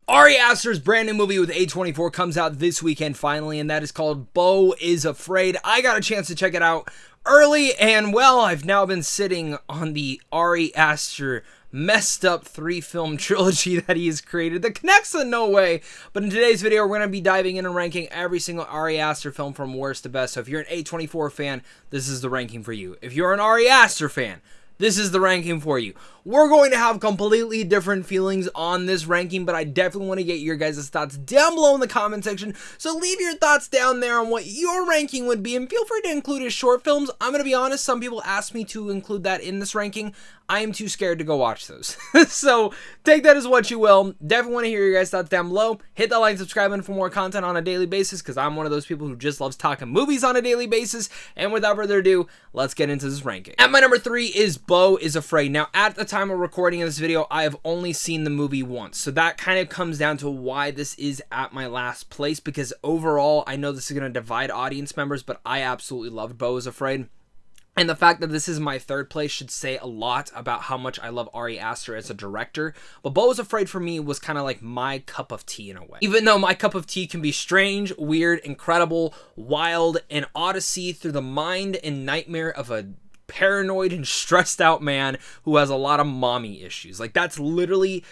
Ari Aster's brand new movie with A24 comes out this weekend finally, and that is called Beau is Afraid. I got a chance to check it out early, and well, I've now been sitting on the Ari Aster messed up 3-film trilogy that he has created that connects in no way. But in today's video, we're going to be diving in and ranking every single Ari Aster film from worst to best. So if you're an A24 fan, this is the ranking for you. If you're an Ari Aster fan, this is the ranking for you. We're going to have completely different feelings on this ranking, but I definitely want to get your guys' thoughts down below in the comment section. So leave your thoughts down there on what your ranking would be, and feel free to include his short films. I'm going to be honest, some people asked me to include that in this ranking. I am too scared to go watch those. So take that as what you will. Definitely want to hear your guys' thoughts down below. Hit that like and subscribe button for more content on a daily basis, because I'm one of those people who just loves talking movies on a daily basis. And without further ado, let's get into this ranking. At my number 3 is Beau is Afraid. Now, at the time of recording of this video, I have only seen the movie once. So that kind of comes down to why this is at my last place, because overall, I know this is going to divide audience members, but I absolutely loved Beau is Afraid. And the fact that this is my third place should say a lot about how much I love Ari Aster as a director. But Beau is Afraid for me was kind of like my cup of tea in a way. Even though my cup of tea can be strange, weird, incredible, wild, an odyssey through the mind and nightmare of a paranoid and stressed out man who has a lot of mommy issues. Like, that's literally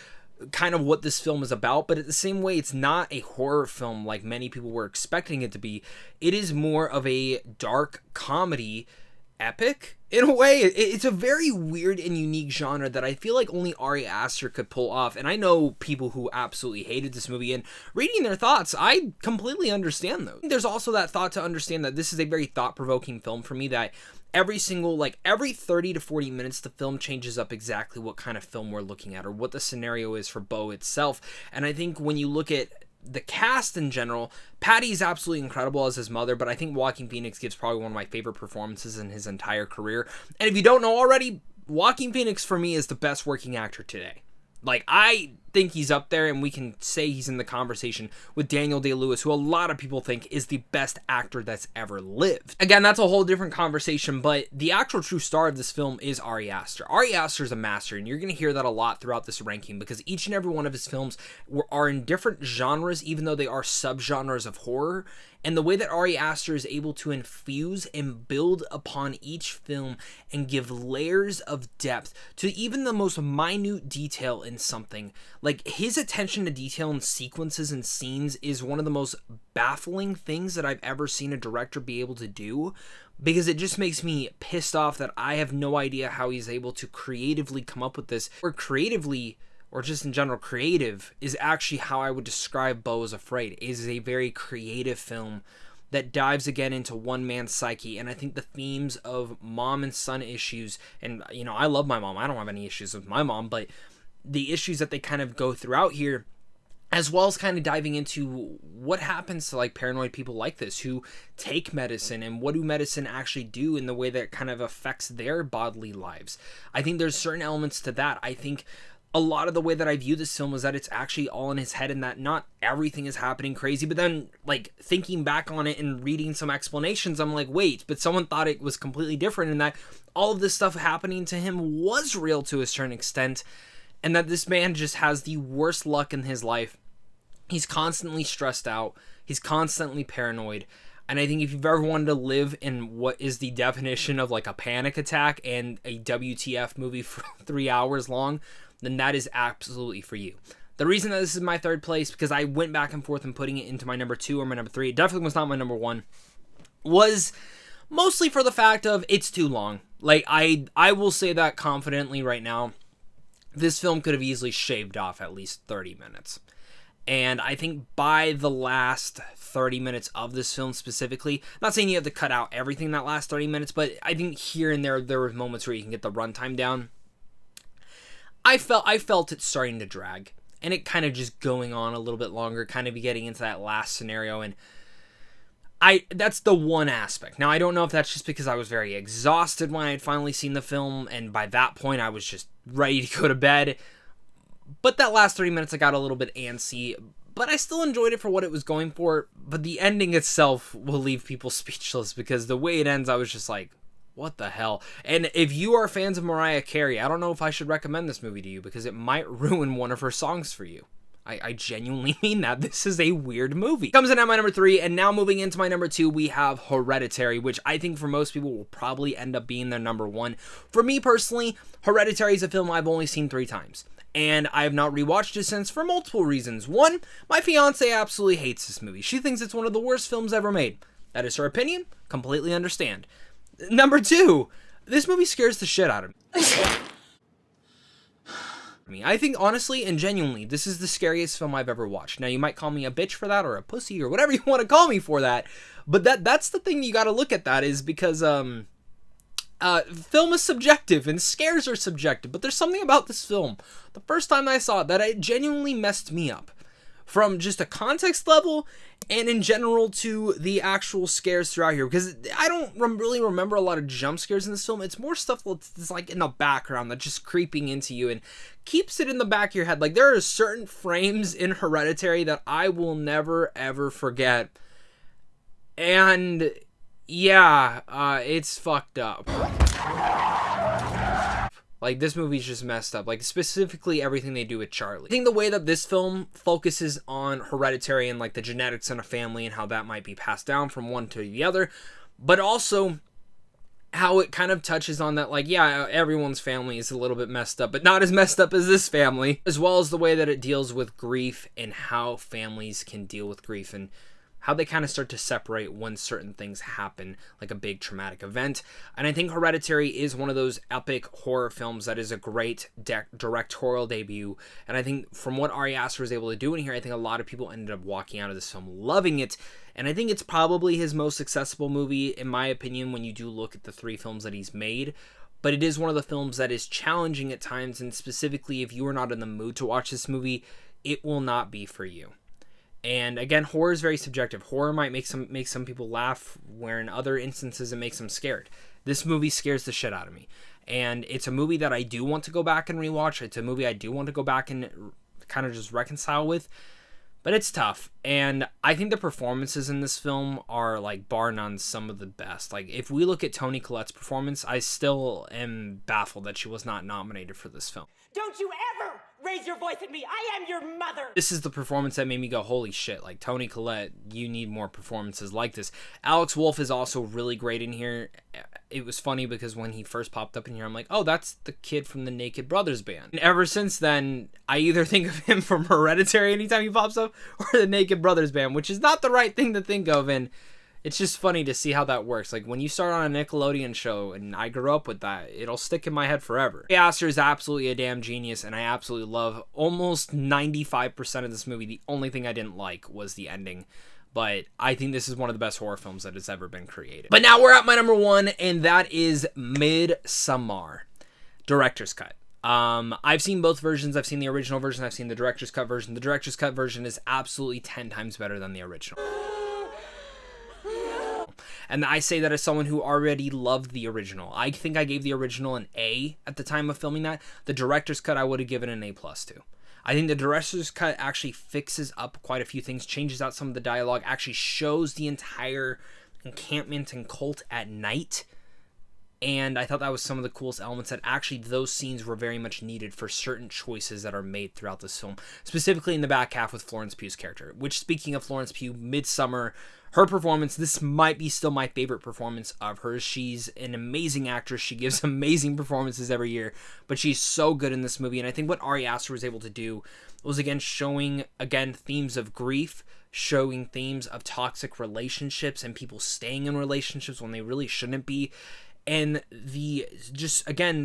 kind of what this film is about. But at the same way, it's not a horror film like many people were expecting it to be. It is more of a dark comedy epic in a way. It's a very weird and unique genre that I feel like only Ari Aster could pull off. And I know people who absolutely hated this movie, and reading their thoughts, I completely understand those. There's also that thought to understand that this is a very thought-provoking film for me, that every 30 to 40 minutes, the film changes up exactly what kind of film we're looking at or what the scenario is for Beau itself. And I think when you look at the cast in general, Patty is absolutely incredible as his mother, but I think Joaquin Phoenix gives probably one of my favorite performances in his entire career. And if you don't know already, Joaquin Phoenix for me is the best working actor today. Like, I think he's up there, and we can say he's in the conversation with Daniel Day-Lewis, who a lot of people think is the best actor that's ever lived. Again, that's a whole different conversation, but the actual true star of this film is Ari Aster. Ari Aster is a master, and you're going to hear that a lot throughout this ranking, because each and every one of his films are in different genres, even though they are subgenres of horror. And the way that Ari Aster is able to infuse and build upon each film and give layers of depth to even the most minute detail in something. Like, his attention to detail in sequences and scenes is one of the most baffling things that I've ever seen a director be able to do, because it just makes me pissed off that I have no idea how he's able to creatively come up with this, or just in general, creative is actually how I would describe Beau is Afraid. It is a very creative film that dives again into one man's psyche, and I think the themes of mom and son issues, and you know, I love my mom, I don't have any issues with my mom, but the issues that they kind of go throughout here, as well as kind of diving into what happens to like paranoid people like this who take medicine, and what do medicine actually do in the way that it kind of affects their bodily lives. I think there's certain elements to that. I think a lot of the way that I view this film is that it's actually all in his head, and that not everything is happening crazy. But then, like, thinking back on it and reading some explanations, I'm like, wait, but someone thought it was completely different, and that all of this stuff happening to him was real to a certain extent, and that this man just has the worst luck in his life. He's constantly stressed out. He's constantly paranoid. And I think if you've ever wanted to live in what is the definition of like a panic attack and a WTF movie for 3 hours long, then that is absolutely for you. The reason that this is my third place, because I went back and forth and putting it into my number 2 or my number 3, it definitely was not my number 1, was mostly for the fact of it's too long. Like, I will say that confidently right now. This film could have easily shaved off at least 30 minutes. And I think by the last 30 minutes of this film specifically, not saying you have to cut out everything that last 30 minutes, but I think here and there were moments where you can get the runtime down. I felt it starting to drag, and it kind of just going on a little bit longer, kind of getting into that last scenario, and that's the one aspect. Now, I don't know if that's just because I was very exhausted when I had finally seen the film, and by that point I was just ready to go to bed. But that last 30 minutes I got a little bit antsy, but I still enjoyed it for what it was going for. But the ending itself will leave people speechless, because the way it ends, I was just like, what the hell? And if you are fans of Mariah Carey, I don't know if I should recommend this movie to you, because it might ruin one of her songs for you. I genuinely mean that. This is a weird movie. Comes in at my number 3, and now moving into my number 2, we have Hereditary, which I think for most people will probably end up being their number 1. For me personally, Hereditary is a film I've only seen 3 times. And I have not rewatched it since for multiple reasons. One, my fiance absolutely hates this movie. She thinks it's one of the worst films ever made. That is her opinion. Completely understand. Number 2, this movie scares the shit out of me. I think honestly and genuinely, this is the scariest film I've ever watched. Now, you might call me a bitch for that, or a pussy, or whatever you want to call me for that. But that's the thing you got to look at that, is because film is subjective and scares are subjective. But there's something about this film, the first time I saw it, that it genuinely messed me up. From just a context level and in general to the actual scares throughout here. Because I don't really remember a lot of jump scares in this film. It's more stuff that's like in the background that's just creeping into you and keeps it in the back of your head. Like, there are certain frames in Hereditary that I will never ever forget. And yeah, it's fucked up. Like, this movie's just messed up. Like, specifically everything they do with Charlie. I think the way that this film focuses on Hereditary and, like, the genetics in a family and how that might be passed down from one to the other, but also how it kind of touches on that, like, yeah, everyone's family is a little bit messed up, but not as messed up as this family, as well as the way that it deals with grief and how families can deal with grief and how they kind of start to separate when certain things happen, like a big traumatic event. And I think Hereditary is one of those epic horror films that is a great directorial debut. And I think from what Ari Aster was able to do in here, I think a lot of people ended up walking out of this film loving it. And I think it's probably his most accessible movie, in my opinion, when you do look at the 3 films that he's made. But it is one of the films that is challenging at times, and specifically if you are not in the mood to watch this movie, it will not be for you. And again, horror is very subjective. Horror might make some people laugh, where in other instances it makes them scared. This movie scares the shit out of me. And it's a movie that I do want to go back and rewatch. It's a movie I do want to go back and kind of just reconcile with. But it's tough. And I think the performances in this film are, like, bar none, some of the best. Like, if we look at Toni Collette's performance, I still am baffled that she was not nominated for this film. Don't you ever raise your voice at me. I am your mother. This is the performance that made me go, holy shit, like, Toni Collette, you need more performances like this. Alex Wolff is also really great in here. It was funny because when he first popped up in here, I'm like, oh, that's the kid from the Naked Brothers band. And ever since then, I either think of him from Hereditary anytime he pops up, or the Naked Brothers band, which is not the right thing to think of, and it's just funny to see how that works. Like, when you start on a Nickelodeon show, and I grew up with that, it'll stick in my head forever. Ari Aster is absolutely a damn genius, and I absolutely love almost 95% of this movie. The only thing I didn't like was the ending, but I think this is one of the best horror films that has ever been created. But now we're at my number 1, and that is Midsommar, director's cut. I've seen both versions. I've seen the original version. I've seen the director's cut version. The director's cut version is absolutely 10 times better than the original. And I say that as someone who already loved the original. I think I gave the original an A at the time of filming that. The director's cut I would have given an A+ to. I think the director's cut actually fixes up quite a few things, changes out some of the dialogue, actually shows the entire encampment and cult at night. And I thought that was some of the coolest elements, that actually those scenes were very much needed for certain choices that are made throughout this film. Specifically in the back half with Florence Pugh's character. Which, speaking of Florence Pugh, Midsommar, her performance, this might be still my favorite performance of hers. She's an amazing actress. She gives amazing performances every year. But she's so good in this movie. And I think what Ari Aster was able to do was, again, showing, themes of grief, showing themes of toxic relationships and people staying in relationships when they really shouldn't be. And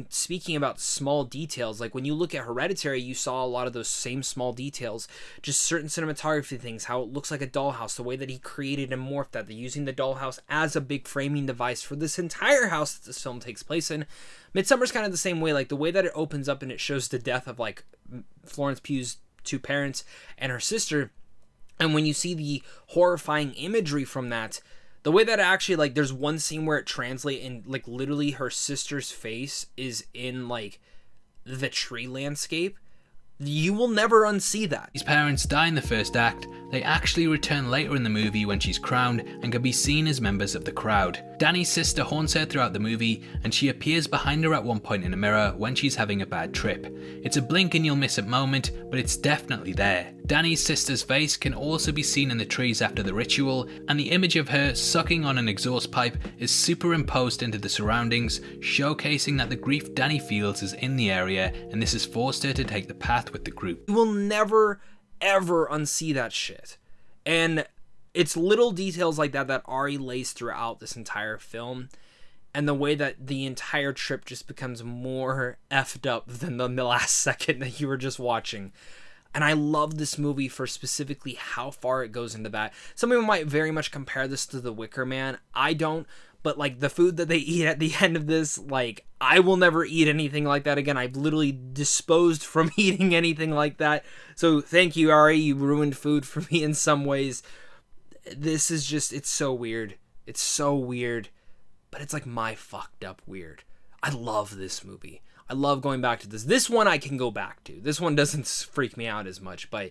speaking about small details, like when you look at Hereditary, you saw a lot of those same small details, just certain cinematography things, how it looks like a dollhouse, the way that he created and morphed that, they're using the dollhouse as a big framing device for this entire house that this film takes place in. Midsommar's kind of the same way, like the way that it opens up and it shows the death of, like, Florence Pugh's 2 parents and her sister. And when you see the horrifying imagery from that, the way that actually, like, there's one scene where it translates and, like, literally her sister's face is in, like, the tree landscape. You will never unsee that. His parents die in the first act, They actually return later in the movie when she's crowned and can be seen as members of the crowd. Danny's sister haunts her throughout the movie, and she appears behind her at one point in a mirror when she's having a bad trip. It's a blink and you'll miss it moment, but it's definitely there. Danny's sister's face can also be seen in the trees after the ritual, and the image of her sucking on an exhaust pipe is superimposed into the surroundings, showcasing that the grief Danny feels is in the area, and this has forced her to take the path with the group. You will never, ever unsee that shit. And it's little details like that that Ari lays throughout this entire film, and the way that the entire trip just becomes more effed up than the last second that you were just watching. And I love this movie for specifically how far it goes into that. Some people might very much compare this to The Wicker Man. I don't, but like the food that they eat at the end of this, like I will never eat anything like that again. I've literally disposed from eating anything like that. So thank you, Ari. You ruined food for me in some ways. This is just, it's so weird. It's so weird, but it's like my fucked up weird. I love this movie. I love going back to this. This one I can go back to. This one doesn't freak me out as much, but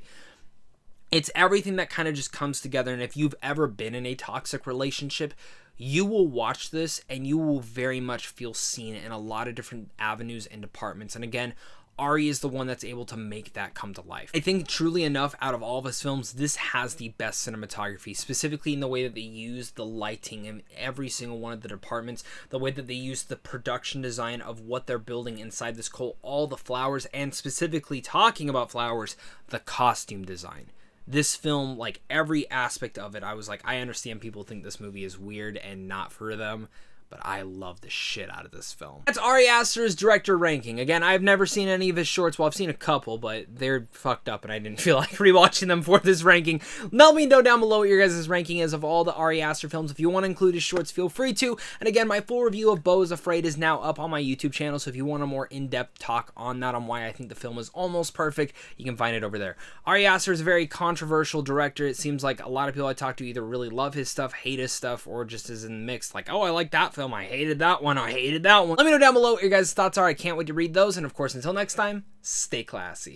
it's everything that kind of just comes together. And if you've ever been in a toxic relationship, you will watch this and you will very much feel seen in a lot of different avenues and departments. And again, Ari is the one that's able to make that come to life. I think truly enough, out of all of his films, this has the best cinematography, specifically in the way that they use the lighting in every single one of the departments, the way that they use the production design of what they're building inside this cult, all the flowers, and specifically talking about flowers, the costume design. This film, like every aspect of it, I was like, I understand people think this movie is weird and not for them, but I love the shit out of this film. That's Ari Aster's director ranking. Again, I've never seen any of his shorts. Well, I've seen a couple, but they're fucked up and I didn't feel like rewatching them for this ranking. Let me know down below what your guys' ranking is of all the Ari Aster films. If you want to include his shorts, feel free to. And again, my full review of Beau is Afraid is now up on my YouTube channel, so if you want a more in-depth talk on that, on why I think the film is almost perfect, you can find it over there. Ari Aster is a very controversial director. It seems like a lot of people I talk to either really love his stuff, hate his stuff, or just is in the mix. Like, oh, I like that film, I hated that one, I hated that one. Let me know down below what your guys' thoughts are. I can't wait to read those. And of course, until next time, stay classy.